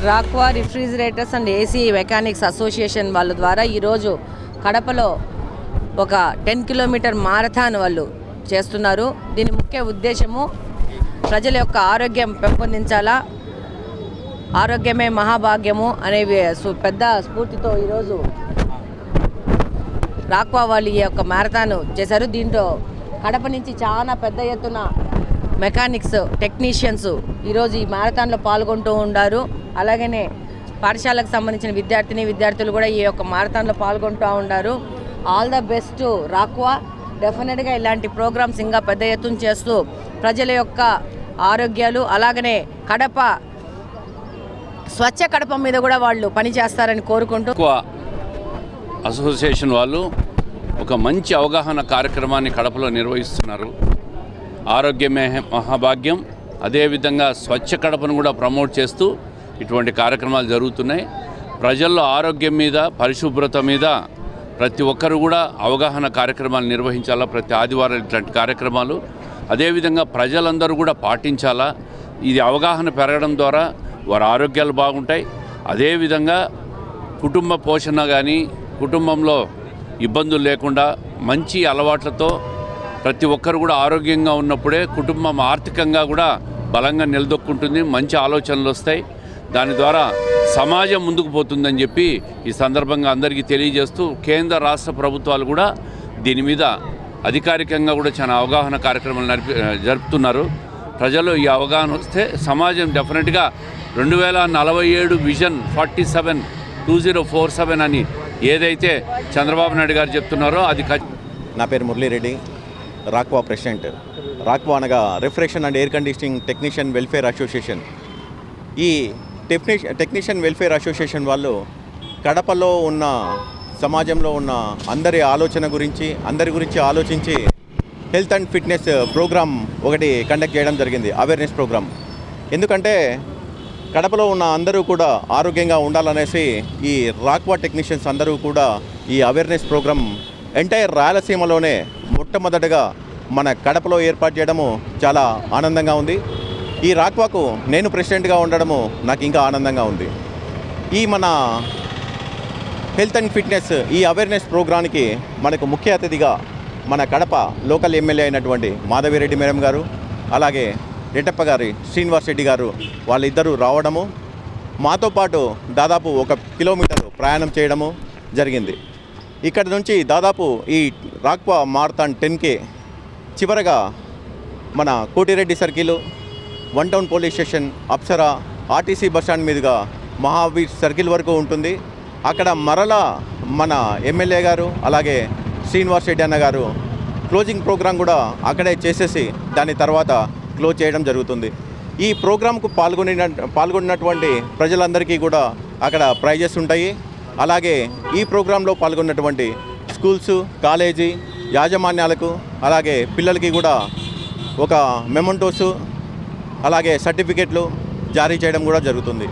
రాక్వా refrigerators and AC mechanics association వాళ్ళ ద్వారా ఈరోజు కడపలో ఒక 10 కిలోమీటర్ మారథాన్ వాళ్ళు చేస్తున్నారు. దీని ముఖ్య ఉద్దేశము ప్రజల యొక్క ఆరోగ్యం పెంపొందించాలా, ఆరోగ్యమే మహాభాగ్యము అనే పెద్ద స్ఫూర్తితో ఈరోజు రాక్వా వాళ్ళు ఈ యొక్క మారథాన్ చేశారు. దీంట్లో కడప నుంచి చాలా పెద్ద ఎత్తున మెకానిక్స్ టెక్నీషియన్స్ ఈరోజు ఈ మారథాన్లో పాల్గొంటూ ఉన్నారు. అలాగనే పాఠశాలకు సంబంధించిన విద్యార్థులు కూడా ఈ యొక్క మారథాన్లో పాల్గొంటూ ఉన్నారు. ఆల్ ద బెస్ట్ రాక్వా. డెఫినెట్గా ఇలాంటి ప్రోగ్రామ్స్ ఇంకా పెద్ద ఎత్తున చేస్తూ ప్రజల యొక్క ఆరోగ్యాలు, అలాగనే కడప స్వచ్ఛ కడప మీద కూడా వాళ్ళు పనిచేస్తారని కోరుకుంటూ అసోసియేషన్ వాళ్ళు ఒక మంచి అవగాహన కార్యక్రమాన్ని కడపలో నిర్వహిస్తున్నారు. ఆరోగ్యమే మహాభాగ్యం, అదేవిధంగా స్వచ్ఛ కడపను కూడా ప్రమోట్ చేస్తూ ఇటువంటి కార్యక్రమాలు జరుగుతున్నాయి. ప్రజల్లో ఆరోగ్యం మీద, పరిశుభ్రత మీద ప్రతి ఒక్కరు కూడా అవగాహన కార్యక్రమాలు నిర్వహించాలా. ప్రతి ఆదివారం ఇట్లాంటి కార్యక్రమాలు అదేవిధంగా ప్రజలందరూ కూడా పాటించాలా. ఇది అవగాహన పెరగడం ద్వారా వారి ఆరోగ్యాలు బాగుంటాయి. అదేవిధంగా కుటుంబ పోషణ కానీ, కుటుంబంలో ఇబ్బందులు లేకుండా మంచి అలవాట్లతో ప్రతి ఒక్కరు కూడా ఆరోగ్యంగా ఉన్నప్పుడే కుటుంబం ఆర్థికంగా కూడా బలంగా నిలదొక్కుంటుంది. మంచి ఆలోచనలు వస్తాయి. దాని ద్వారా సమాజం ముందుకు పోతుందని చెప్పి ఈ సందర్భంగా అందరికీ తెలియజేస్తూ కేంద్ర రాష్ట్ర ప్రభుత్వాలు కూడా దీని మీద అధికారికంగా కూడా చాలా అవగాహన కార్యక్రమాలు జరుపుతున్నారు. ప్రజలు ఈ అవగాహన వస్తే సమాజం డెఫినెట్గా 2047 విజన్ 47 2047 అని ఏదైతే చంద్రబాబు నాయుడు గారు చెప్తున్నారో అది. నా పేరు మురళీరెడ్డి, రాక్వా ప్రెసిడెంట్. రాక్వా అనగా refrigeration and air conditioning technician welfare association. ఈ టెక్నీషియన్ వెల్ఫేర్ అసోసియేషన్ వాళ్ళు కడపలో ఉన్న సమాజంలో ఉన్న అందరి గురించి ఆలోచించి హెల్త్ అండ్ ఫిట్నెస్ ప్రోగ్రామ్ ఒకటి కండక్ట్ చేయడం జరిగింది, అవేర్నెస్ ప్రోగ్రామ్. ఎందుకంటే కడపలో ఉన్న అందరూ కూడా ఆరోగ్యంగా ఉండాలనేసి ఈ రాక్వా టెక్నీషియన్స్ అందరూ కూడా ఈ అవేర్నెస్ ప్రోగ్రామ్ ఎంటైర్ రాయలసీమలోనే మొట్టమొదటగా మన కడపలో ఏర్పాటు చేయడము చాలా ఆనందంగా ఉంది. ఈ రాక్వాకు నేను ప్రెసిడెంట్గా ఉండడము నాకు ఇంకా ఆనందంగా ఉంది. ఈ మన హెల్త్ అండ్ ఫిట్నెస్ ఈ అవేర్నెస్ ప్రోగ్రామ్కి మనకు ముఖ్య అతిథిగా మన కడప లోకల్ ఎమ్మెల్యే అయినటువంటి మాధవిరెడ్డి మేడం గారు, అలాగే రెడ్డప్ప గారి శ్రీనివాస్ రెడ్డి గారు వాళ్ళిద్దరూ రావడము, మాతో పాటు దాదాపు 1 కిలోమీటర్ ప్రయాణం చేయడము జరిగింది. ఇక్కడ నుంచి దాదాపు ఈ రాక్వా మారథాన్ 10K చివరగా మన Koti Reddy circle, 1 town police station, Apsara, RTC bus stand మీదుగా మహావీర్ సర్కిల్ వరకు ఉంటుంది. అక్కడ మరలా మన ఎమ్మెల్యే గారు అలాగే శ్రీనివాస్ రెడ్డి అన్న గారు క్లోజింగ్ ప్రోగ్రాం కూడా అక్కడే చేసేసి దాని తర్వాత క్లోజ్ చేయడం జరుగుతుంది. ఈ ప్రోగ్రాంకు పాల్గొన్నటువంటి ప్రజలందరికీ కూడా అక్కడ ప్రైజెస్ ఉంటాయి. అలాగే ఈ ప్రోగ్రాంలో పాల్గొన్నటువంటి స్కూల్స్, కాలేజీ యాజమాన్యాలకు అలాగే పిల్లలకి కూడా ఒక మెమెంటోస్ అలాగే సర్టిఫికెట్లు జారీ చేయడం కూడా జరుగుతుంది.